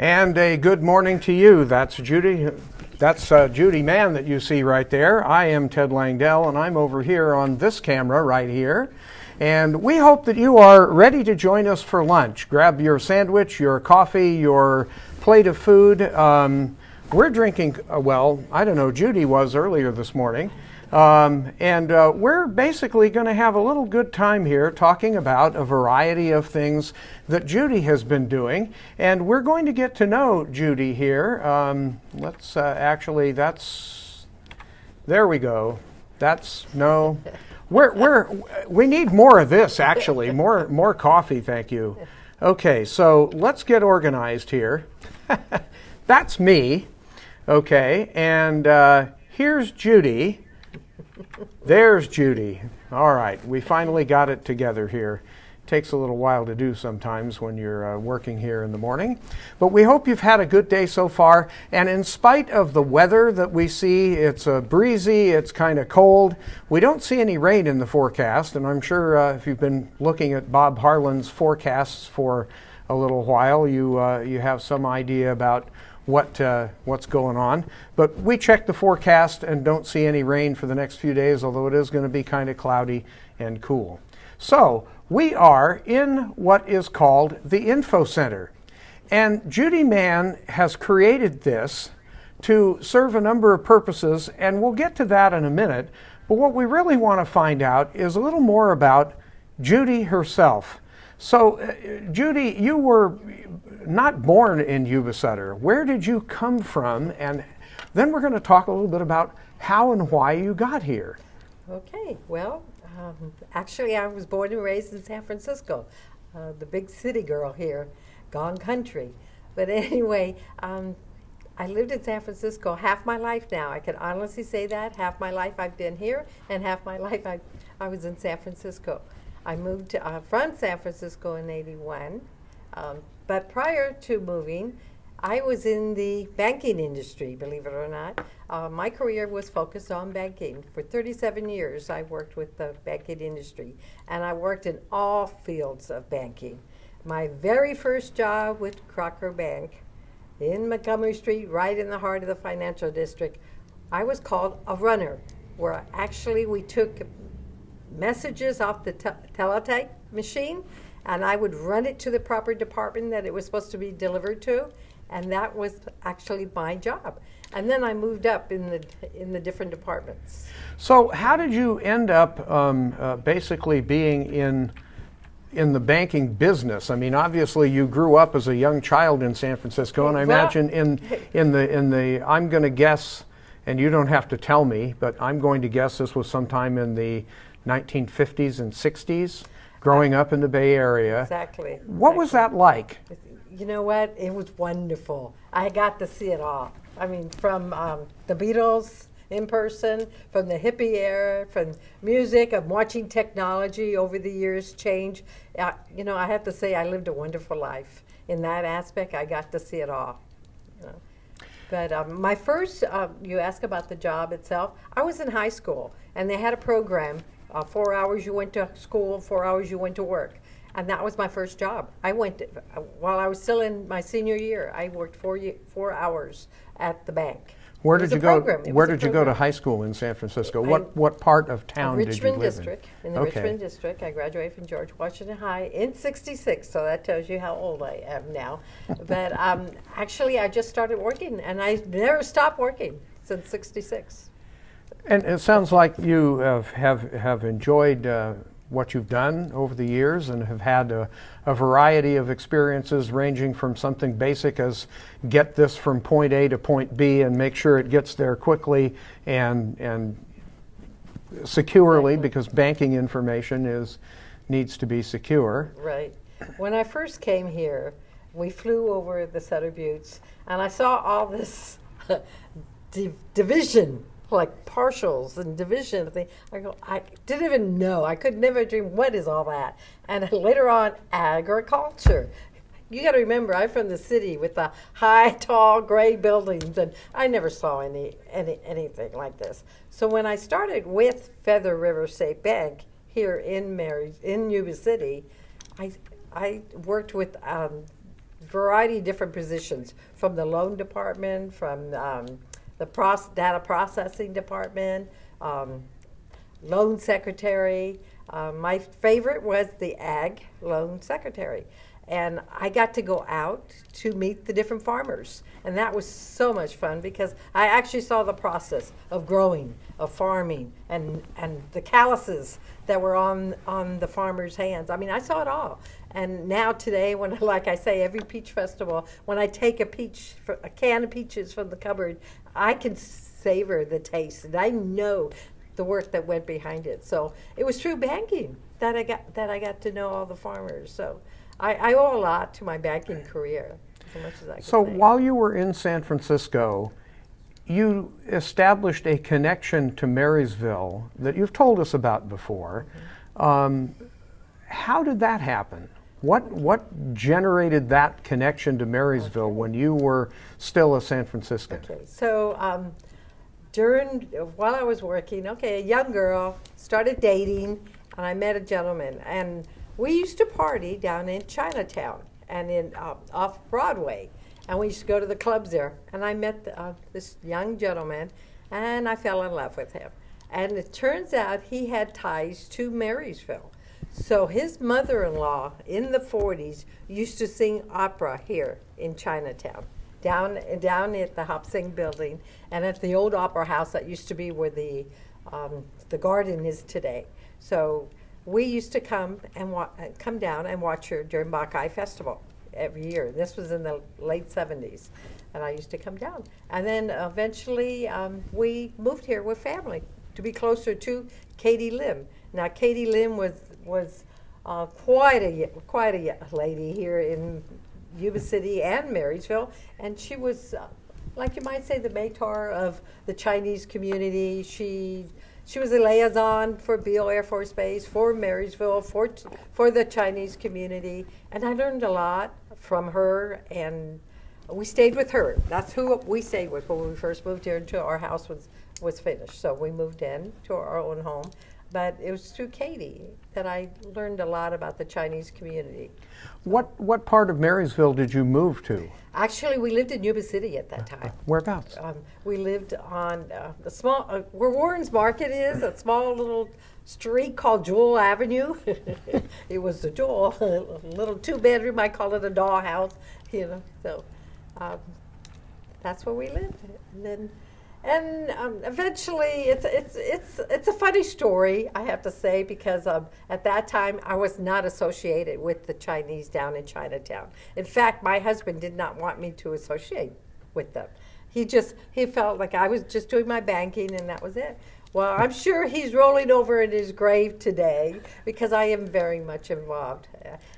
And a good morning to you. That's Judy. That's Judy Mann that you see right there. I am Ted Langdell, and I'm over here on this camera right here. And we hope that you are ready to join us for lunch. Grab your sandwich, your coffee, your plate of food. We're drinking, well, I don't know, Judy was earlier this morning. We're basically going to have a little good time here talking about a variety of things that Judy has been doing. And we're going to get to know Judy here. There we go. We need more of this, actually, more coffee, thank you. Okay, so let's get organized here. That's me. Okay, and here's Judy. There's Judy. All right, we finally got it together here. Takes a little while to do sometimes when you're working here in the morning. But we hope you've had a good day so far. And in spite of the weather that we see, it's breezy, it's kind of cold. We don't see any rain in the forecast. And I'm sure if you've been looking at Bob Harlan's forecasts for a little while, you have some idea about what's going on. But we checked the forecast and don't see any rain for the next few days, although it is going to be kind of cloudy and cool. So we are in what is called the INFOCenter. And Judy Mann has created this to serve a number of purposes, and we'll get to that in a minute. But what we really want to find out is a little more about Judy herself. So, Judy, you were not born in Yuba-Sutter. Where did you come from? And then we're going to talk a little bit about how and why you got here. Okay, well, actually I was born and raised in San Francisco, the big city girl here, gone country. But anyway, I lived in San Francisco half my life now. I can honestly say that. Half my life I've been here, and half my life I was in San Francisco. I moved from San Francisco in '81, but prior to moving, I was in the banking industry, believe it or not. My career was focused on banking. For 37 years, I worked with the banking industry, and I worked in all fields of banking. My very first job with Crocker Bank in Montgomery Street, right in the heart of the financial district, I was called a runner, where actually we took messages off the teletype machine, and I would run it to the proper department that it was supposed to be delivered to, and that was actually my job. And then I moved up in the different departments. So how did you end up basically being in the banking business? I mean, obviously you grew up as a young child in San Francisco, and I imagine in the I'm going to guess, and you don't have to tell me, but I'm going to guess this was sometime in the 1950s and 60s, growing up in the Bay Area. Exactly. What was that like? You know what? It was wonderful. I got to see it all. I mean, from the Beatles in person, from the hippie era, from music, of watching technology over the years change. You know, I have to say I lived a wonderful life. In that aspect, I got to see it all. You know. But my first, you ask about the job itself, I was in high school, and they had a program. 4 hours you went to school, 4 hours you went to work. And that was my first job. I went, while I was still in my senior year, I worked 4 hours at the bank. Where did you go? Where did you go to high school in San Francisco? What part of town did you live in? Richmond District. In the Richmond District. I graduated from George Washington High in '66, so that tells you how old I am now. But actually, I just started working, and I never stopped working since '66. And it sounds like you have enjoyed what you've done over the years and have had a variety of experiences ranging from something basic as get this from point A to point B and make sure it gets there quickly and securely, because banking information needs to be secure. Right. When I first came here, we flew over the Sutter Buttes, and I saw all this division, like partials and division thing. I didn't even know. I could never dream, what is all that? And later on, agriculture. You got to remember, I'm from the city with the high, tall, gray buildings, and I never saw anything like this. So when I started with Feather River State Bank here in Yuba City, I worked with variety of different positions, from the loan department, from the data processing department, loan secretary. My favorite was the ag loan secretary. And I got to go out to meet the different farmers. And that was so much fun because I actually saw the process of growing, of farming, and the calluses that were on the farmers' hands. I mean, I saw it all. And now today, when, like I say, every peach festival, when I take a can of peaches from the cupboard, I can savor the taste. And I know the work that went behind it. So it was through banking that I got to know all the farmers. So I owe a lot to my banking career, as much as I can So say. while you were in San Francisco, you established a connection to Marysville that you've told us about before. How did that happen? What generated that connection to Marysville when you were still a San Franciscan? Okay, so while I was working, a young girl started dating, and I met a gentleman, and we used to party down in Chinatown and in off Broadway, and we used to go to the clubs there. And I met this young gentleman, and I fell in love with him. And it turns out he had ties to Marysville. So his mother-in-law in the 40s used to sing opera here in Chinatown, down at the Hop Sing building, and at the old opera house that used to be where the garden is today. So we used to come down and watch her during Bacchae Festival every year. This was in the late 70s, and I used to come down. And then eventually we moved here with family to be closer to Katie Lim. Now, Katie Lim was quite a lady here in Yuba City and Marysville, and she was, like you might say, the mentor of the Chinese community. She was a liaison for Beale Air Force Base, for Marysville, for the Chinese community, and I learned a lot from her, and we stayed with her. That's who we stayed with when we first moved here until our house was finished. So we moved in to our own home. But it was through Katie that I learned a lot about the Chinese community. What part of Marysville did you move to? Actually, we lived in Yuba City at that time. Whereabouts? We lived on the small, where Warren's Market is, a small little street called Jewel Avenue. It was the Jewel, a little two-bedroom. I call it a dollhouse, So that's where we lived. And eventually, it's a funny story, I have to say, because at that time I was not associated with the Chinese down in Chinatown. In fact, my husband did not want me to associate with them. He felt like I was just doing my banking and that was it. Well, I'm sure he's rolling over in his grave today because I am very much involved.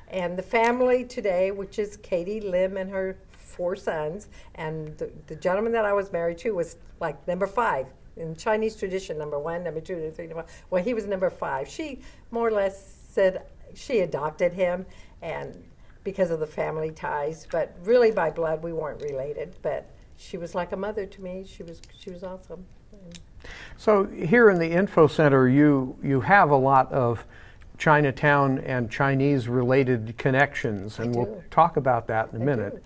And the family today, which is Katie Lim and her 4 sons, and the gentleman that I was married to was like number 5 in Chinese tradition, number 1, number 2, number 3, number 4. Well, he was number 5. She more or less said she adopted him, and because of the family ties, but really by blood we weren't related. But she was like a mother to me. She was awesome. So here in the INFOCenter, you have a lot of Chinatown and Chinese-related connections, and we'll talk about that in a minute.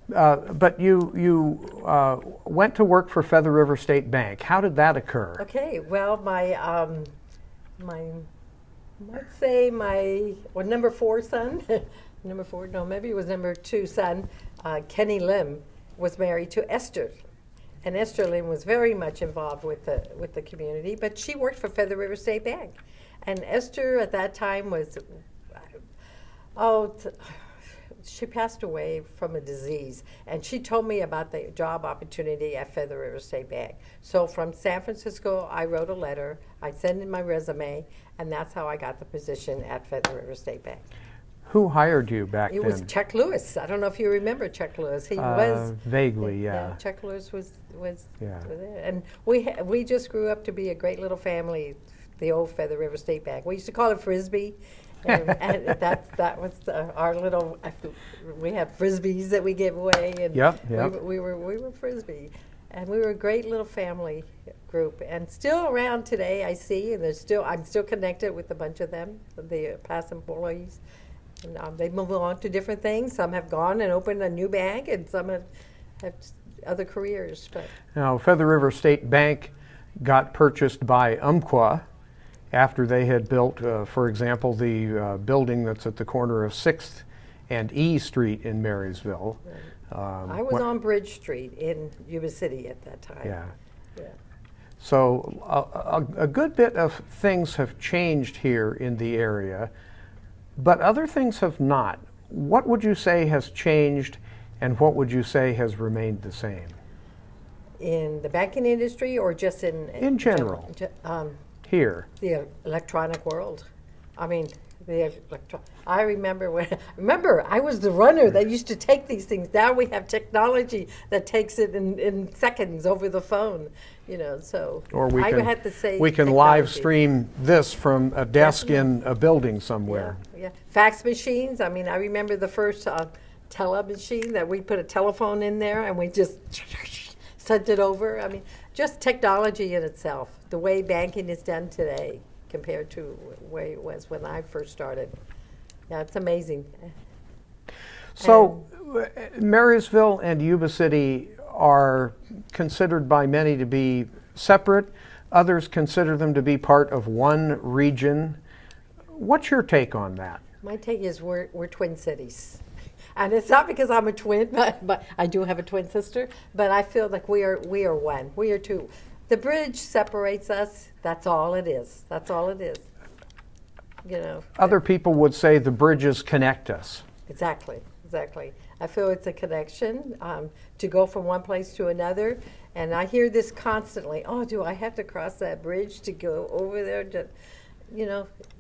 But you went to work for Feather River State Bank. How did that occur? Okay, well, my number 4 son, number 4, no, maybe it was number 2 son, Kenny Lim, was married to Esther. And Esther Lim was very much involved with the community, but she worked for Feather River State Bank. And Esther at that time was, she passed away from a disease, and she told me about the job opportunity at Feather River State Bank. So from San Francisco, I wrote a letter, I sent in my resume, and that's how I got the position at Feather River State Bank. Who hired you back then? It was Chuck Lewis. I don't know if you remember Chuck Lewis. He was vaguely, yeah. Chuck Lewis was yeah. there, and we just grew up to be a great little family. The old Feather River State Bank. We used to call it Frisbee, and that was our little. We had Frisbees that we gave away, and we were Frisbee, and we were a great little family group, and still around today. I see, and I'm still connected with a bunch of them, the past employees. And, they move on to different things. Some have gone and opened a new bank, and some have other careers. But Now, Feather River State Bank got purchased by Umpqua after they had built, for example, the building that's at the corner of 6th and E Street in Marysville. I was on Bridge Street in Yuba City at that time. Yeah. Yeah. So a good bit of things have changed here in the area, but other things have not. What would you say has changed, and what would you say has remained the same? In the banking industry, or just In general. Here. The electronic world. I mean, I remember I was the runner that used to take these things. Now we have technology that takes it in seconds over the phone, so or I had to say we can technology. live stream this from a desk in a building somewhere. Yeah. Fax machines. I mean, I remember the first tele machine that we put a telephone in there and we just sent it over. I mean, just technology in itself, the way banking is done today compared to the way it was when I first started. Yeah, it's amazing. So, Marysville and Yuba City are considered by many to be separate. Others consider them to be part of one region. What's your take on that? My take is we're twin cities. And it's not because I'm a twin, but I do have a twin sister, but I feel like we are one. We are two. The bridge separates us. That's all it is. That's all it is. Other people would say the bridges connect us. Exactly. I feel it's a connection to go from one place to another. And I hear this constantly. Oh, do I have to cross that bridge to go over there?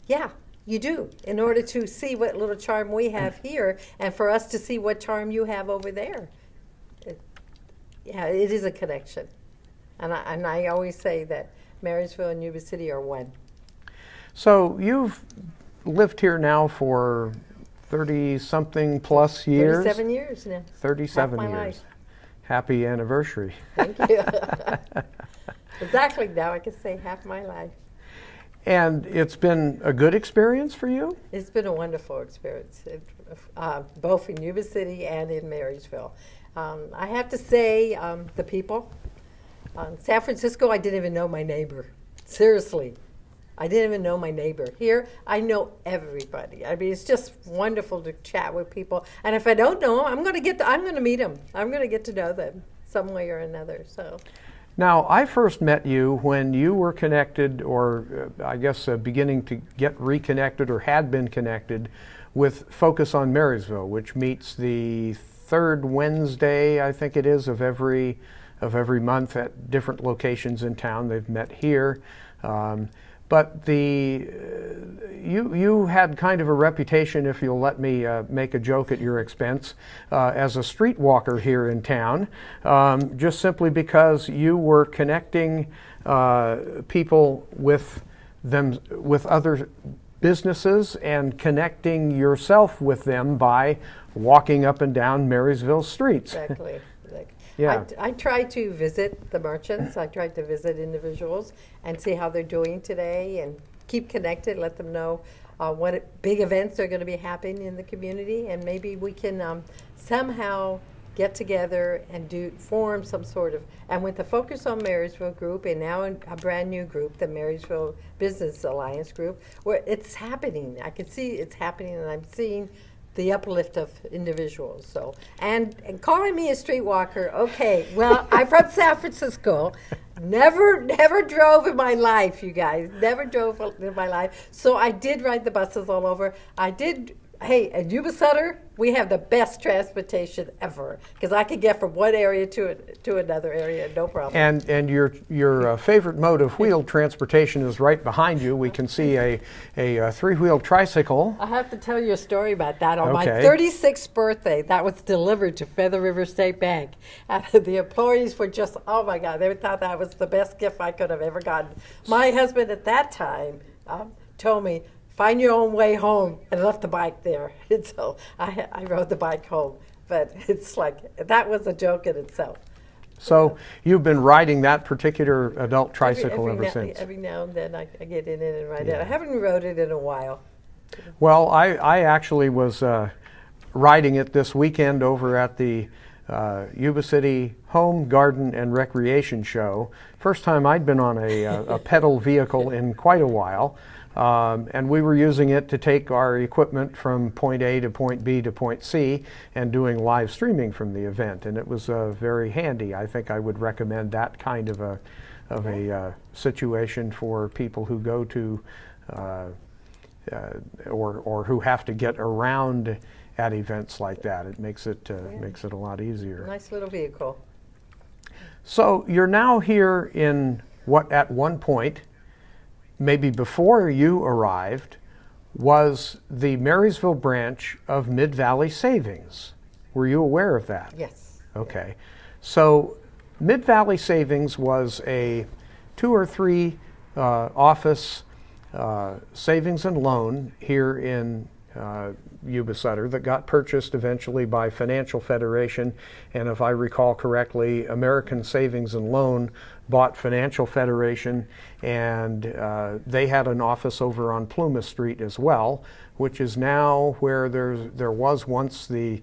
Yeah, you do. In order to see what little charm we have here, and for us to see what charm you have over there. It is a connection. And I always say that Marysville and Yuba City are one. So you've lived here now for 30-something plus years? 37 years now. 37 half my years. Life. Happy anniversary. Thank you. Exactly. Now I can say half my life. And it's been a good experience for you? It's been a wonderful experience, both in Yuba City and in Marysville. I have to say, the people. San Francisco, I didn't even know my neighbor. Seriously. I didn't even know my neighbor. Here, I know everybody. I mean, it's just wonderful to chat with people. And if I don't know them, I'm going to meet them. I'm going to get to know them some way or another. So. Now, I first met you when you were connected, or I guess beginning to get reconnected or had been connected with Focus on Marysville, which meets the third Wednesday, I think it is, of every month at different locations in town. They've met here. But you had kind of a reputation, if you'll let me make a joke at your expense, as a streetwalker here in town, just simply because you were connecting people with other businesses and connecting yourself with them by walking up and down Marysville streets. Exactly. Yeah. I try to visit the merchants. I try to visit individuals and see how they're doing today and keep connected, let them know what big events are going to be happening in the community, and maybe we can somehow get together and form some sort of, and with the Focus on Marysville group, and now a brand new group, the Marysville Business Alliance group, where it's happening. I can see it's happening, and I'm seeing the uplift of individuals. So, and calling me a streetwalker, okay, well, I'm from San Francisco, never drove in my life, you guys, never drove in my life, so I did ride the buses all over. Hey, at Yuba-Sutter, we have the best transportation ever, because I could get from one area to another area, no problem. And your favorite mode of wheeled transportation is right behind you. We can see a three-wheeled tricycle. I have to tell you a story about that. On my 36th birthday, that was delivered to Feather River State Bank. And the employees were just, oh my God, they thought that was the best gift I could have ever gotten. My husband at that time told me, find your own way home, and left the bike there. And so I rode the bike home. But it's like, that was a joke in itself. So you've been riding that particular adult tricycle ever since? Every now and then I get in it and ride it. I haven't rode it in a while. Well, I actually was riding it this weekend over at the Yuba City Home, Garden, and Recreation Show. First time I'd been on a pedal vehicle in quite a while. And we were using it to take our equipment from point A to point B to point C and doing live streaming from the event. And it was very handy. I think I would recommend that kind of a situation for people who go to or who have to get around at events like that. It makes it a lot easier. Nice little vehicle. So you're now here in what at one point, maybe before you arrived, was the Marysville branch of Mid-Valley Savings. Were you aware of that? Yes. Okay. So Mid-Valley Savings was a 2 or 3 office savings and loan here in Yuba-Sutter that got purchased eventually by Financial Federation, and if I recall correctly, American Savings and Loan bought Financial Federation, and they had an office over on Plumas Street as well, which is now where there was once the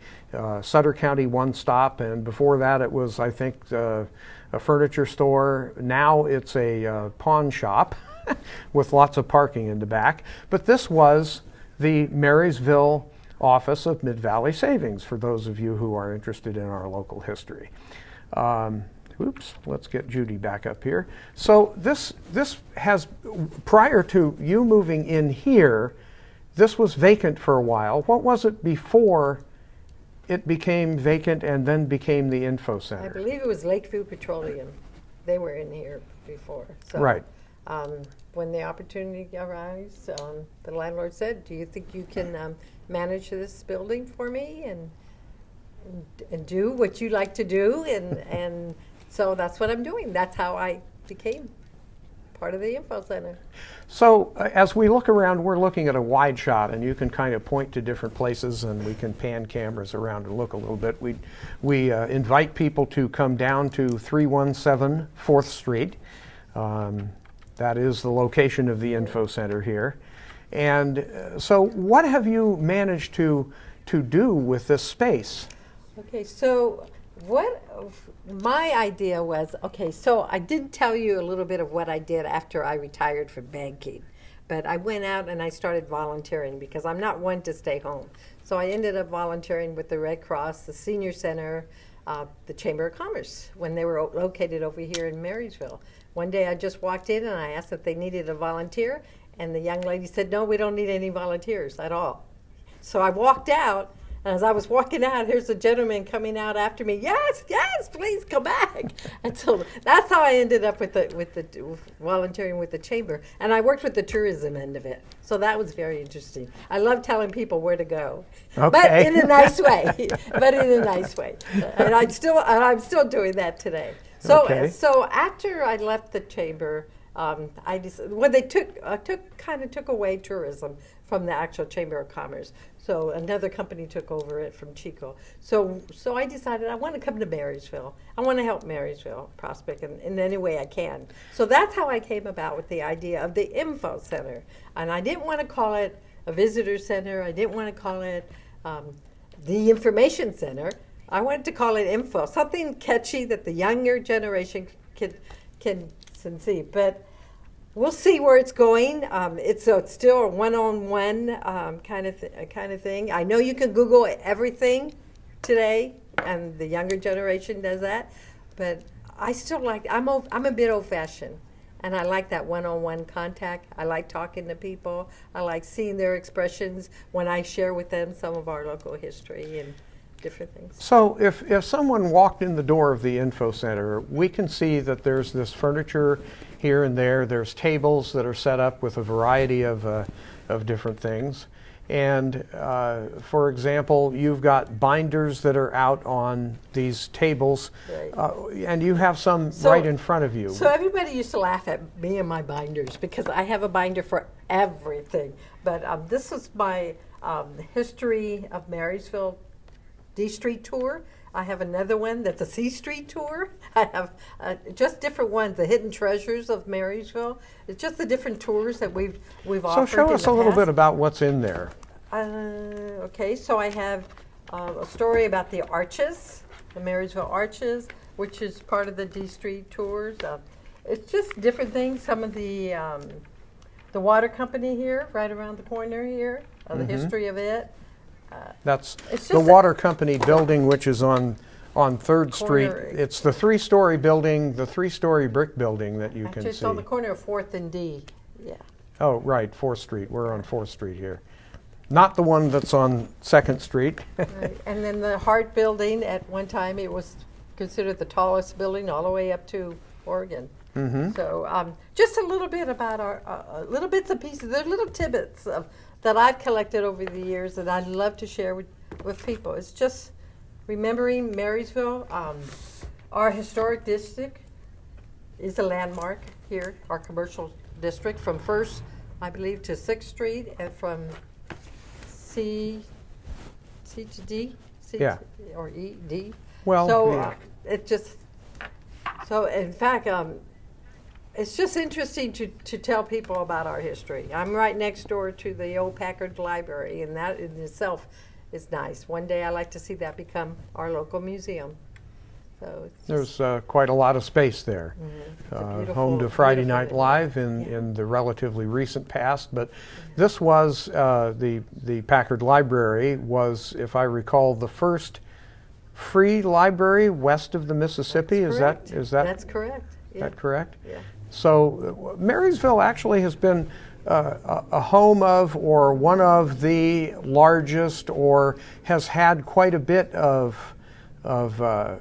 Sutter County One Stop, and before that it was, I think, a furniture store. Now it's a pawn shop with lots of parking in the back. But this was the Marysville office of Mid-Valley Savings, for those of you who are interested in our local history. Oops, let's get Judy back up here. So this has, prior to you moving in here, this was vacant for a while. What was it before it became vacant and then became the info center? I believe it was Lakeview Petroleum. They were in here before. So, right. When the opportunity arose, the landlord said, "Do you think you can manage this building for me and do what you like to do?" And so that's what I'm doing. That's how I became part of the info center. So as we look around, we're looking at a wide shot, and you can kind of point to different places, and we can pan cameras around and look a little bit. We invite people to come down to 317 4th Street. That is the location of the info center here. And so what have you managed to do with this space? Okay, so what my idea was, okay, so I did tell you a little bit of what I did after I retired from banking. But I went out and I started volunteering because I'm not one to stay home. So I ended up volunteering with the Red Cross, the Senior Center, the Chamber of Commerce, when they were located over here in Marysville. One day I just walked in and I asked if they needed a volunteer, and the young lady said, "No, we don't need any volunteers at all." So I walked out, and as I was walking out, here's a gentleman coming out after me. "Yes, yes, please come back." And so that's how I ended up with the volunteering with the chamber, and I worked with the tourism end of it. So that was very interesting. I love telling people where to go, but in a nice way. And I'm still doing that today. So after I left the chamber, I decided, well, they took away tourism from the actual Chamber of Commerce. So another company took over it from Chico. So I decided I want to come to Marysville. I want to help Marysville prospect in any way I can. So that's how I came about with the idea of the info center. And I didn't want to call it a visitor center. I didn't want to call it the information center. I wanted to call it info, something catchy that the younger generation can see. But we'll see where it's going. It's still a one-on-one kind of thing. I know you can Google everything today, and the younger generation does that. But I still like. I'm a bit old-fashioned, and I like that one-on-one contact. I like talking to people. I like seeing their expressions when I share with them some of our local history and different things. So if someone walked in the door of the info center, we can see that there's this furniture here and there. There's tables that are set up with a variety of different things. And for example, you've got binders that are out on these tables, right. And you have some right in front of you. So everybody used to laugh at me and my binders because I have a binder for everything. But this is my history of Marysville D Street tour. I have another one that's a C Street tour. I have just different ones, the hidden treasures of Marysville. It's just the different tours that we've offered. So show us a little bit about what's in there. Okay, so I have a story about the arches, the Marysville arches, which is part of the D Street tours. It's just different things. Some of the water company here, right around the corner here, the history of it. That's the water company building, which is on 3rd Street. It's the 3-story building, the 3-story brick building that you can see. It's on the corner of 4th and D. Yeah. Oh, right, 4th Street. We're on 4th Street here. Not the one that's on 2nd Street. Right. And then the Hart building, at one time it was considered the tallest building all the way up to Oregon. So just a little bit about our little bits and pieces. They're little tidbits that I've collected over the years that I'd love to share with people. It's just remembering Marysville. Our historic district is a landmark here, our commercial district, from 1st, I believe, to 6th Street, and from C to D, or E, D. Well, so it just, so in fact, it's just interesting to tell people about our history. I'm right next door to the old Packard Library, and that in itself is nice. One day I like to see that become our local museum. So there's quite a lot of space there. Home to Friday Night Live in the relatively recent past, but this was the Packard Library was, if I recall, the first free library west of the Mississippi. Is that That's correct. Is that correct? Yeah. So Marysville actually has been a home of, or one of the largest, or has had quite a bit of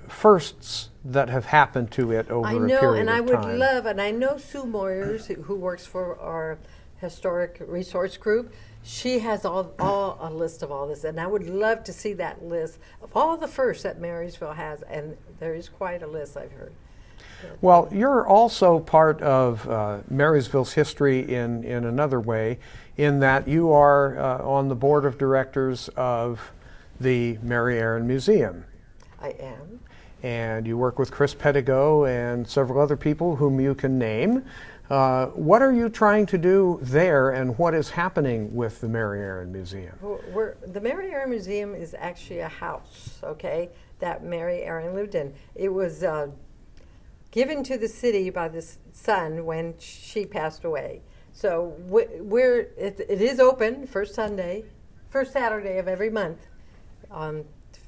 firsts that have happened to it over a period of time. I know, and I would love, and I know Sue Moyers, who works for our historic resource group. She has all a list of all this, and I would love to see that list of all the firsts that Marysville has, and there is quite a list, I've heard. Well, you're also part of Marysville's history in another way, in that you are on the board of directors of the Mary Aaron Museum. I am. And you work with Chris Pedigo and several other people whom you can name. What are you trying to do there, and what is happening with the Mary Aaron Museum? The Mary Aaron Museum is actually a house, okay, that Mary Aaron lived in. It was given to the city by the son when she passed away. So it is open first Saturday of every month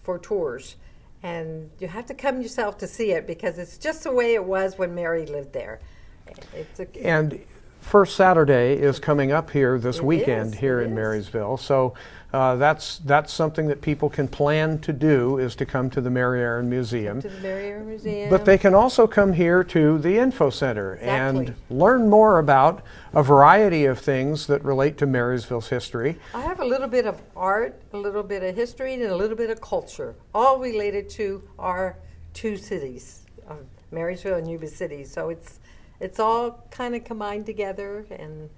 for tours. And you have to come yourself to see it, because it's just the way it was when Mary lived there. And first Saturday is coming up here this weekend here in Marysville. So that's something that people can plan to do, is to come to the Mary Aaron Museum. To the Mary Aaron Museum. But they can also come here to the INFOCenter and learn more about a variety of things that relate to Marysville's history. I have a little bit of art, a little bit of history, and a little bit of culture, all related to our two cities, Marysville and Yuba City. So it's all kind of combined together, and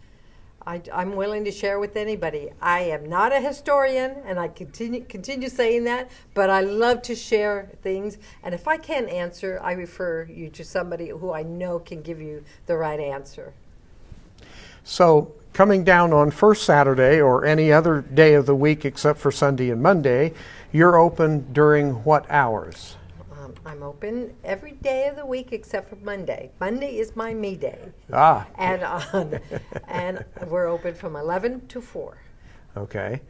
I'm willing to share with anybody. I am not a historian, and I continue saying that, but I love to share things. And if I can't answer, I refer you to somebody who I know can give you the right answer. So coming down on first Saturday, or any other day of the week except for Sunday and Monday, you're open during what hours? I'm open every day of the week except for Monday. Monday is my me day. And we're open from 11 to 4. Okay.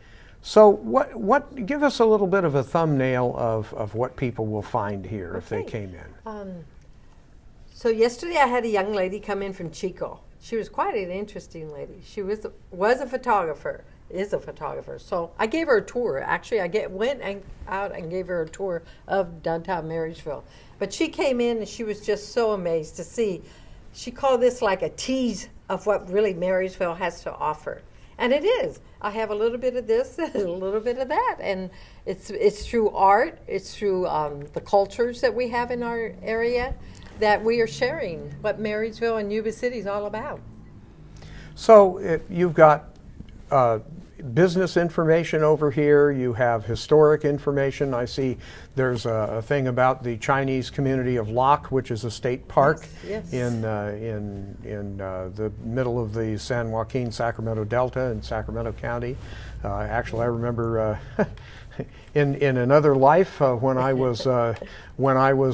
So what? Give us a little bit of a thumbnail of what people will find here if they came in. So yesterday I had a young lady come in from Chico. She was quite an interesting lady. She was a photographer. Is a photographer. So I gave her a tour. Actually, went out and gave her a tour of downtown Marysville. But she came in and she was just so amazed to see. She called this like a tease of what really Marysville has to offer. And it is. I have a little bit of this and a little bit of that. And it's through art, it's through the cultures that we have in our area that we are sharing what Marysville and Yuba City is all about. So you've got business information over here. You have historic information. I see there's a thing about the Chinese community of Locke, which is a state park in the middle of the San Joaquin Sacramento Delta in Sacramento County. Actually, I remember in another life when I was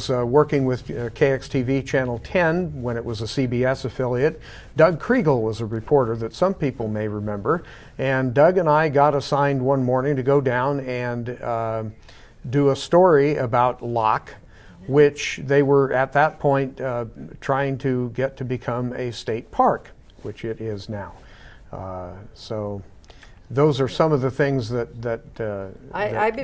working with KXTV Channel 10 when it was a CBS affiliate. Doug Kriegel was a reporter that some people may remember, and Doug and I got assigned one morning to go down and do a story about Locke, which they were at that point trying to get to become a state park, which it is now. So those are some of the things that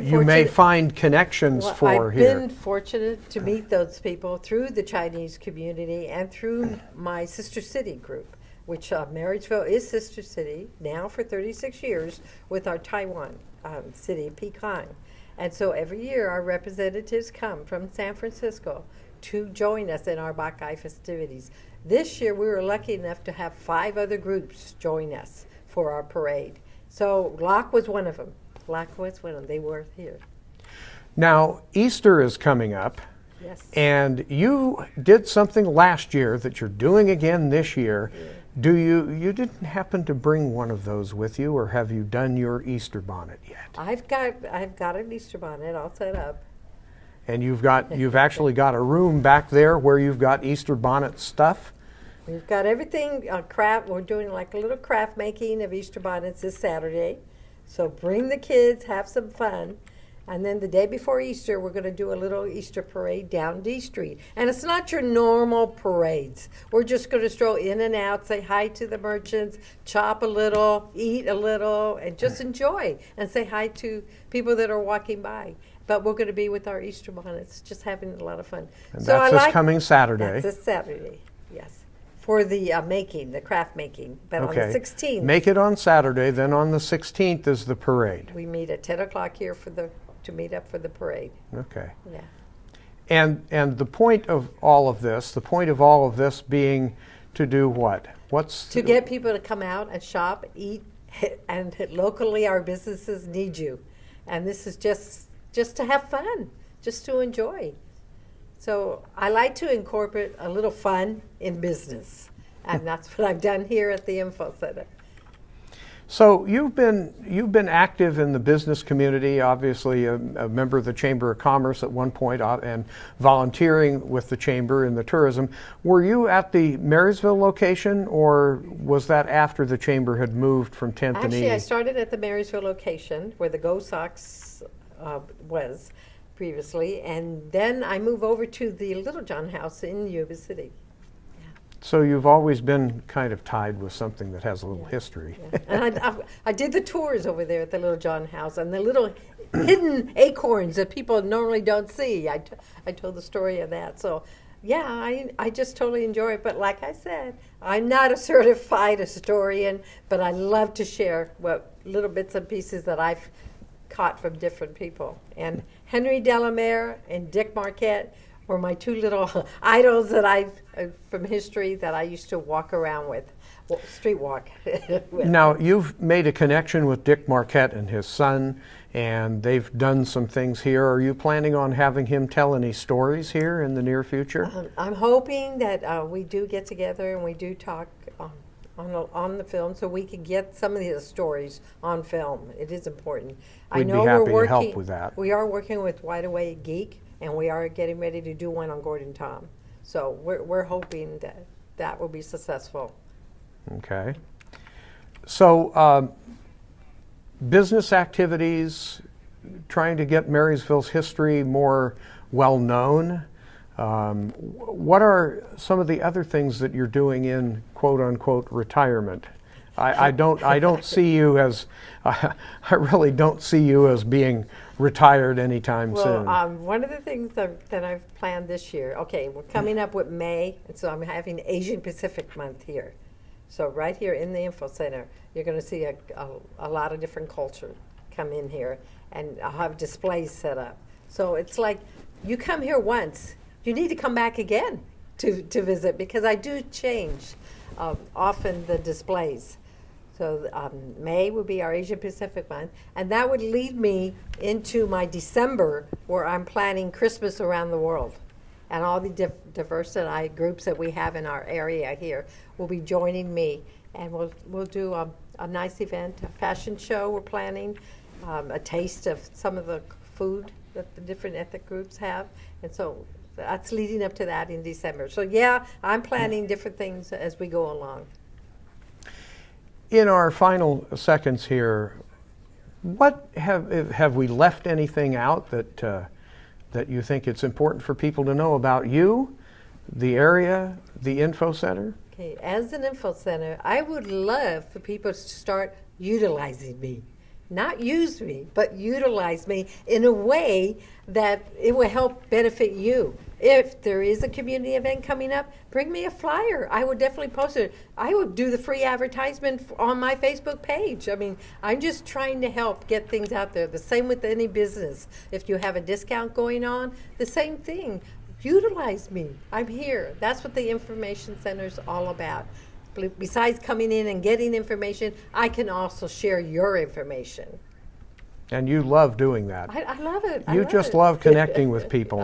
you may find connections for here. I've been fortunate to meet those people through the Chinese community and through my sister city group, which Marysville is sister city now for 36 years with our Taiwan city, Peking. And so every year our representatives come from San Francisco to join us in our Bacchai festivities. This year we were lucky enough to have 5 other groups join us for our parade. So Locke was one of them. Locke was one of them. They were here. Now, Easter is coming up. Yes. And you did something last year that you're doing again this year. Yeah. You didn't happen to bring one of those with you, or have you done your Easter bonnet yet? I've got an Easter bonnet all set up. And you've actually got a room back there where you've got Easter bonnet stuff? We've got everything craft. We're doing like a little craft making of Easter bonnets this Saturday. So bring the kids, have some fun. And then the day before Easter, we're going to do a little Easter parade down D Street. And it's not your normal parades. We're just going to stroll in and out, say hi to the merchants, chop a little, eat a little, and just enjoy and say hi to people that are walking by. But we're going to be with our Easter bonnets, just having a lot of fun. And so that's this coming Saturday. That's this Saturday, yes. For the making, the craft making, but okay. On the 16th. Make it on Saturday, then on the 16th is the parade. We meet at 10 o'clock here to meet up for the parade. Okay. Yeah. And the point of all of this being to do what? To get people to come out and shop, eat, and locally our businesses need you. And this is just to have fun, just to enjoy. So I like to incorporate a little fun in business, and that's what I've done here at the INFOCenter. So you've been active in the business community, obviously a member of the Chamber of Commerce at one point, and volunteering with the Chamber in the tourism. Were you at the Marysville location, or was that after the Chamber had moved from 10th and E? Actually, I started at the Marysville location where the Go Sox was previously, and then I moved over to the Little John House in Yuba City. Yeah. So you've always been kind of tied with something that has a little history. Yeah. And I did the tours over there at the Little John House, and the little hidden acorns that people normally don't see. I told the story of that. So yeah, I just totally enjoy it. But like I said, I'm not a certified historian, but I love to share what little bits and pieces that I've caught from different people. And Henry Delamere and Dick Marquette were my 2 little idols that from history that I used to walk around with, street walk with. Now, you've made a connection with Dick Marquette and his son, and they've done some things here. Are you planning on having him tell any stories here in the near future? I'm hoping that we do get together and we do talk on the film, so we can get some of these stories on film. It is important. We'd be happy to help with that. We are working with Wide Awake Geek, and we are getting ready to do one on Gordon Tom. So we're hoping that will be successful. Okay. So business activities, trying to get Marysville's history more well known. What are some of the other things that you're doing in quote unquote retirement? I don't see you as I really don't see you as being retired anytime soon. One of the things that I've planned this year. Okay, we're coming up with May, and so I'm having Asian Pacific Month here. So right here in the INFOCenter, you're going to see a lot of different culture come in here, and I'll have displays set up. So it's like you come here once, you need to come back again to visit, because I do change often the displays. So May would be our Asia Pacific month, and that would lead me into my December, where I'm planning Christmas around the world. And all the diverse groups that we have in our area here will be joining me, and we'll do a nice event, a fashion show we're planning, a taste of some of the food that the different ethnic groups have, and so that's leading up to that in December. So yeah, I'm planning different things as we go along. In our final seconds here, what have we left anything out that you think it's important for people to know about you, the area, the info center? Okay, as an info center, I would love for people to start utilizing me. Not use me, but utilize me in a way that it will help benefit you. If there is a community event coming up, bring me a flyer. I would definitely post it. I would do the free advertisement on my Facebook page. I mean, I'm just trying to help get things out there. The same with any business. If you have a discount going on, the same thing. Utilize me. I'm here. That's what the information center is all about. Besides coming in and getting information, I can also share your information. And you love doing that. I love it. You just love connecting with people.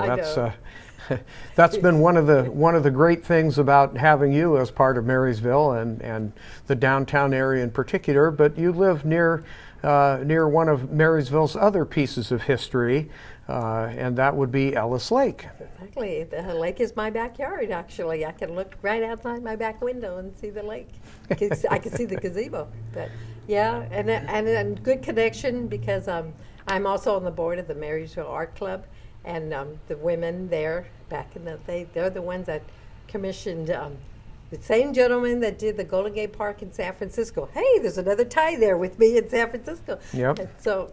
That's been one of the great things about having you as part of Marysville and the downtown area in particular. But you live near one of Marysville's other pieces of history, and that would be Ellis Lake. Exactly. The lake is my backyard, actually. I can look right outside my back window and see the lake. I can see the gazebo. But yeah, and good connection, because I'm also on the board of the Marysville Art Club, and the women there back in the day, they're the ones that commissioned the same gentleman that did the Golden Gate Park in San Francisco. Hey, there's another tie there with me in San Francisco. Yep. And so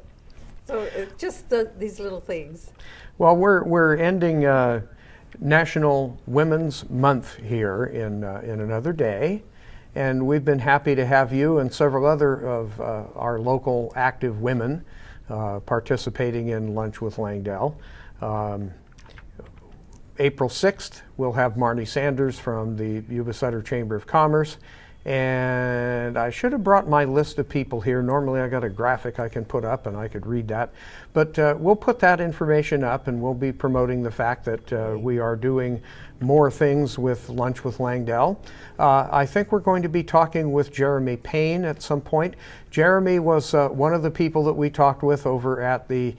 it's just these little things. Well, we're ending National Women's Month here in another day, and we've been happy to have you and several other of our local active women participating in Lunch with Langdell. April 6th, we'll have Marnie Sanders from the Yuba-Sutter Chamber of Commerce. And I should have brought my list of people here. Normally I got a graphic I can put up and I could read that. But we'll put that information up, and we'll be promoting the fact that we are doing more things with Lunch with Langdell. I think we're going to be talking with Jeremy Payne at some point. Jeremy was one of the people that we talked with over at the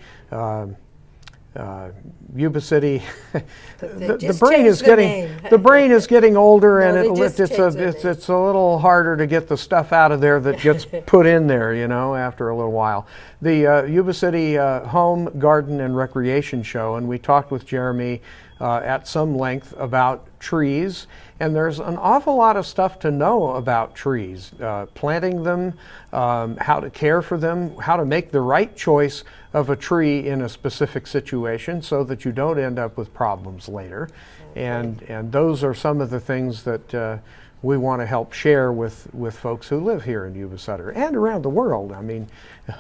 Yuba City. the brain is getting older, and it's a little harder to get the stuff out of there that gets put in there, after a little while. The Yuba City Home, Garden, and Recreation Show, and we talked with Jeremy at some length about trees, and there's an awful lot of stuff to know about trees, planting them, how to care for them, how to make the right choice of a tree in a specific situation so that you don't end up with problems later. And those are some of the things that we want to help share with folks who live here in Yuba-Sutter and around the world. I mean,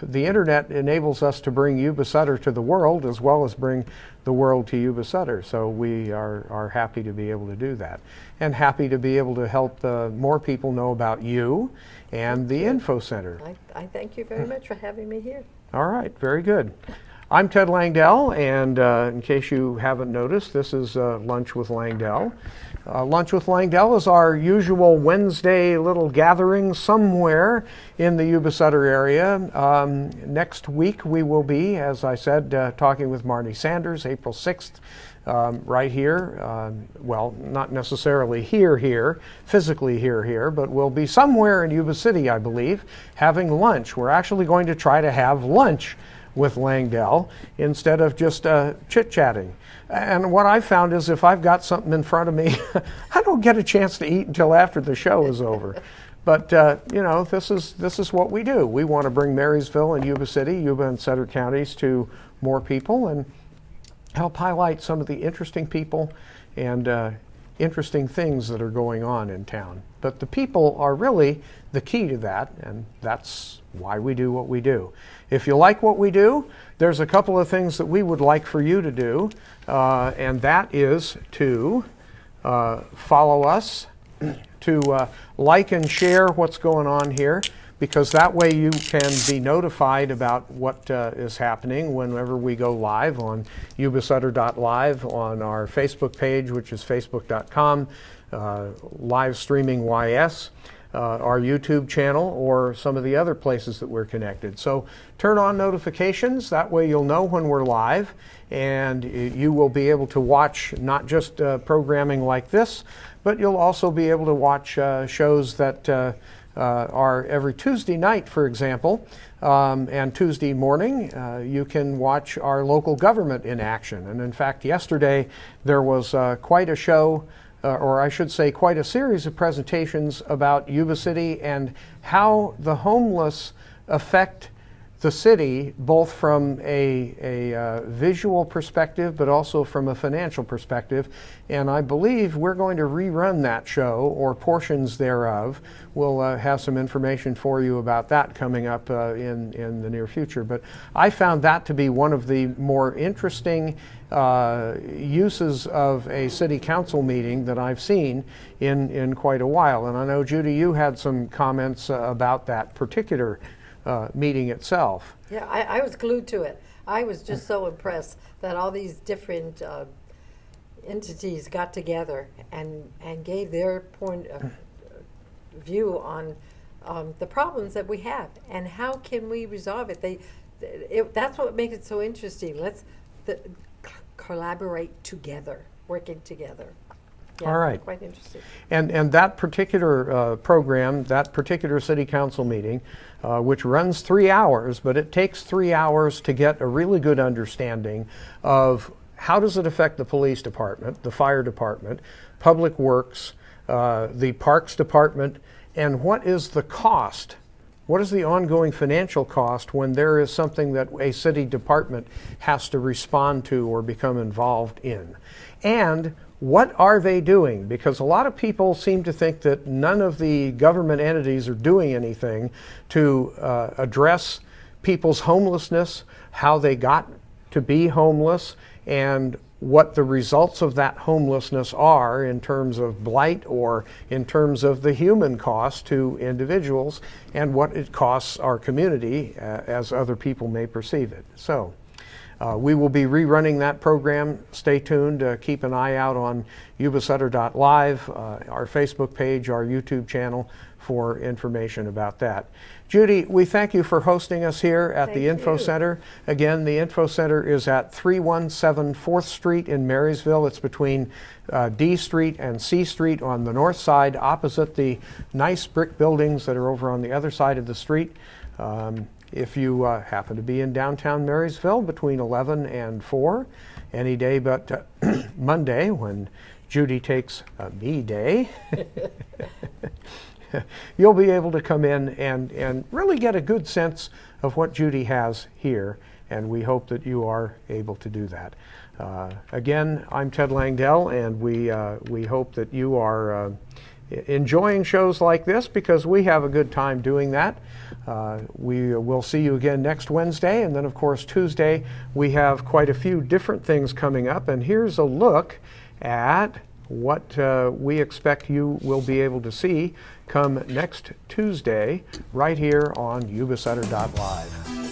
the internet enables us to bring Yuba-Sutter to the world as well as bring the world to Yuba-Sutter. So we are happy to be able to do that, and happy to be able to help more people know about you and the Info Center. I thank you very much for having me here. All right, very good. I'm Ted Langdell, and in case you haven't noticed, this is Lunch with Langdell. Lunch with Langdell is our usual Wednesday little gathering somewhere in the Yuba-Sutter area. Next week we will be, as I said, talking with Marnie Sanders, April 6th, right here. Well, not necessarily here, physically here, but we'll be somewhere in Yuba City, I believe, having lunch. We're actually going to try to have lunch with Langdell instead of just chit-chatting. And what I've found is if I've got something in front of me, I don't get a chance to eat until after the show is over. But this is what we do. We want to bring Marysville and Yuba City, Yuba and Sutter counties to more people and help highlight some of the interesting people and interesting things that are going on in town. But the people are really the key to that, and that's why we do what we do. If you like what we do, there's a couple of things that we would like for you to do, and that is to follow us, to like and share what's going on here. because that way you can be notified about what is happening whenever we go live on Yuba-Sutter.live, on our Facebook page, which is facebook.com, LiveStreaming our YouTube channel, or some of the other places that we're connected. So turn on notifications. That way you'll know when we're live, and you will be able to watch not just programming like this, but you'll also be able to watch shows that are every Tuesday night, for example, and Tuesday morning. You can watch our local government in action. And in fact, yesterday there was quite a show, or I should say quite a series of presentations about Yuba City and how the homeless affect the city, both from a visual perspective, but also from a financial perspective. And I believe we're going to rerun that show, or portions thereof. We'll have some information for you about that coming up in the near future. But I found that to be one of the more interesting uses of a city council meeting that I've seen in quite a while. And I know, Judy, you had some comments about that particular meeting itself. Yeah, I was glued to it. I was just so impressed that all these different entities got together and gave their point of view on the problems that we have and how can we resolve it. That's what makes it so interesting. Let's collaborate together, working together. Yeah, all right. Quite interesting. And that particular program, that particular city council meeting, which runs 3 hours, but it takes 3 hours to get a really good understanding of how does it affect the police department, the fire department, public works, the parks department, and what is the cost? What is the ongoing financial cost when there is something that a city department has to respond to or become involved in? And what are they doing? Because a lot of people seem to think that none of the government entities are doing anything to address people's homelessness, how they got to be homeless, and what the results of that homelessness are in terms of blight or in terms of the human cost to individuals, and what it costs our community as other people may perceive it. So we will be rerunning that program. Stay tuned. Keep an eye out on Yuba-Sutter.live, our Facebook page, our YouTube channel, for information about that. Judy, we thank you for hosting us here at the InfoCenter. Again, the InfoCenter is at 317 4th Street in Marysville. It's between D Street and C Street on the north side, opposite the nice brick buildings that are over on the other side of the street. If you happen to be in downtown Marysville between 11 and 4, any day but Monday, when Judy takes a me day, you'll be able to come in and really get a good sense of what Judy has here, and we hope that you are able to do that. Again, I'm Ted Langdell, and we hope that you are enjoying shows like this, because we have a good time doing that. We will see you again next Wednesday, and then of course Tuesday we have quite a few different things coming up, and here's a look at what we expect you will be able to see come next Tuesday right here on Yuba-Sutter.live.